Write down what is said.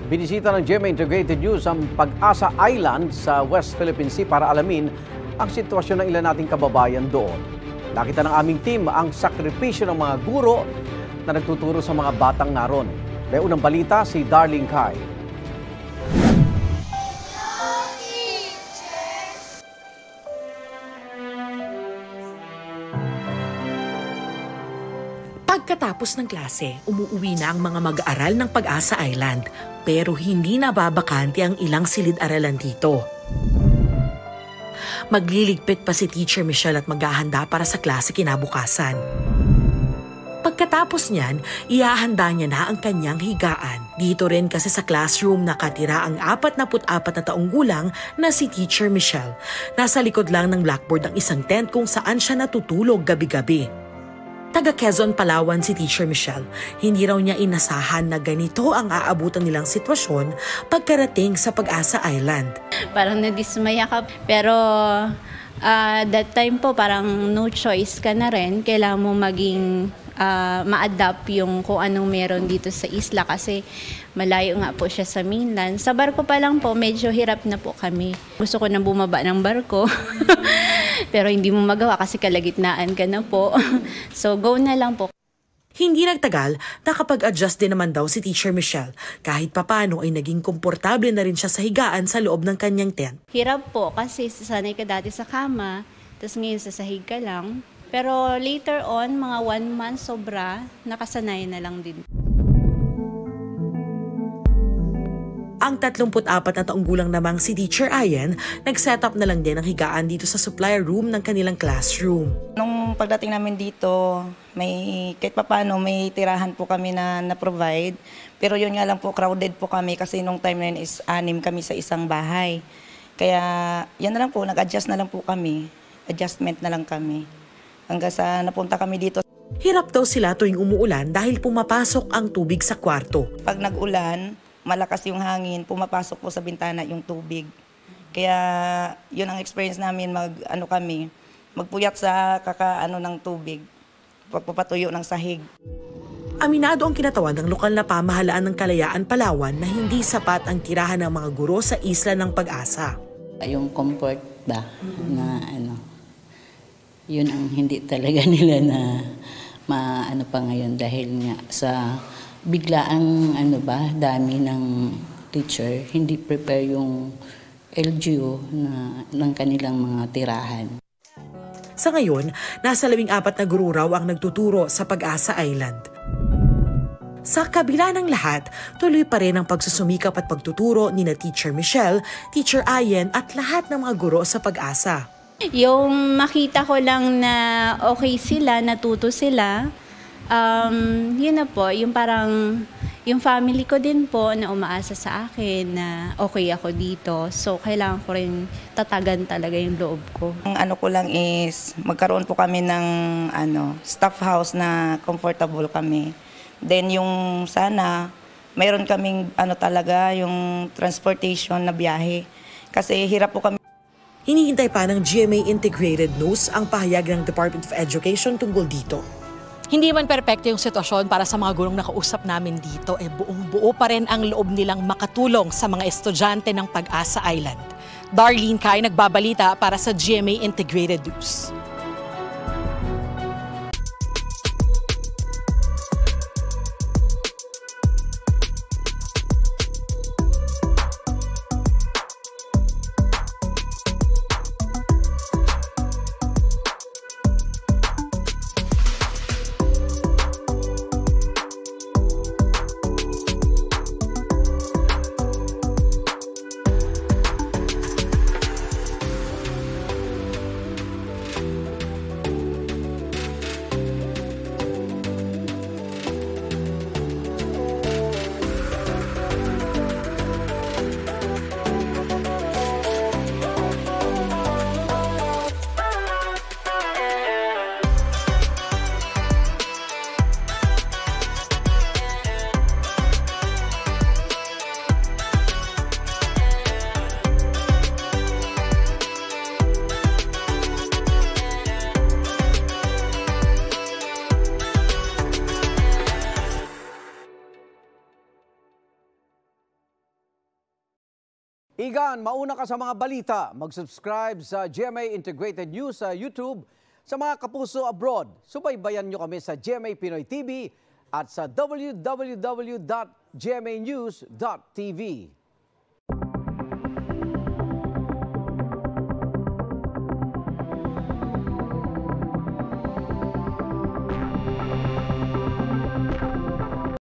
Binisita ng GMA Integrated News ang Pag-asa Island sa West Philippine Sea para alamin ang sitwasyon ng ilan nating kababayan doon. Nakita ng aming team ang sakripisyo ng mga guro na nagtuturo sa mga batang naron. May unang balita si Darlene Kai. Pagkatapos ng klase, umuuwi na ang mga mag-aaral ng Pag-asa Island, pero hindi nababakante ang ilang silid-aralan dito. Magliligpit pa si Teacher Michelle at maghahanda para sa klase kinabukasan. Pagkatapos niyan, ihahanda niya na ang kanyang higaan. Dito rin kasi sa classroom nakatira ang 44 na taong gulang na si Teacher Michelle. Nasa likod lang ng blackboard ang isang tent kung saan siya natutulog gabi-gabi. Taga Quezon, Palawan si Teacher Michelle. Hindi raw niya inasahan na ganito ang aabutan nilang sitwasyon pagkarating sa Pag-asa Island. Parang nadismaya ka, pero that time po parang no choice ka na rin. Kailangan mo maging ma-adapt yung kung anong meron dito sa isla kasi malayo nga po siya sa mainland. Sa barko pa lang po, medyo hirap na po kami. Gusto ko na bumaba ng barko. Pero hindi mo magawa kasi kalagitnaan ka na po. So go na lang po. Hindi nagtagal, nakapag-adjust din naman daw si Teacher Michelle. Kahit papano ay naging komportable na rin siya sa higaan sa loob ng kanyang tent. Hirap po kasi sanay ka dati sa kama, tapos ngayon sa sahig ka lang. Pero later on, mga 1 month sobra, nakasanay na lang din. Ang 34 na taong gulang namang si Teacher Ayen, nag-set up na lang din ang higaan dito sa supply room ng kanilang classroom. Nung pagdating namin dito, kahit papaano may tirahan po kami na na-provide. Pero yun nga lang po, crowded po kami kasi nung time na yun is 6 kami sa isang bahay. Kaya yan na lang po, nag-adjust na lang po kami. Adjustment na lang kami. Hanggang sa napunta kami dito. Hirap daw sila tuwing umuulan dahil pumapasok ang tubig sa kwarto. Pag nag-ulan, malakas yung hangin, pumapasok po sa bintana yung tubig. Kaya yun ang experience namin, magpuyat sa kakaano ng tubig, pagpapatuyo ng sahig. Aminado ang kinatawan ng lokal na pamahalaan ng Kalayaan, Palawan na hindi sapat ang tirahan ng mga guro sa isla ng Pag-asa. Yung comfort ba na yun ang hindi talaga nila na maano pa ngayon dahil nga sa biglaang dami ng teacher, hindi prepare yung LGU ng kanilang mga tirahan. Sa ngayon, nasa 14 na guro raw ang nagtuturo sa Pag-asa Island. Sa kabila ng lahat, tuloy pa rin ang pagsusumikap at pagtuturo ni Teacher Michelle, Teacher Ayen at lahat ng mga guro sa Pag-asa. Yung makita ko lang na okay sila, natuto sila, yun na po, yung parang yung family ko din po na umaasa sa akin na okay ako dito. So, kailangan ko rin tatagan talaga yung loob ko. Ang ko lang is magkaroon po kami ng staff house na comfortable kami. Then yung sana, mayroon kaming talaga yung transportation na biyahe. Kasi hirap po kami. Hinihintay pa ng GMA Integrated News ang pahayag ng Department of Education tungkol dito. Hindi man perpekto yung sitwasyon para sa mga gurong nakausap namin dito, buong-buo pa rin ang loob nilang makatulong sa mga estudyante ng Pag-asa Island. Darlene Kai, nagbabalita para sa GMA Integrated News. Igan, mauna ka sa mga balita. Mag-subscribe sa GMA Integrated News sa YouTube. Sa mga kapuso abroad, subaybayan nyo kami sa GMA Pinoy TV at sa www.gmanews.tv.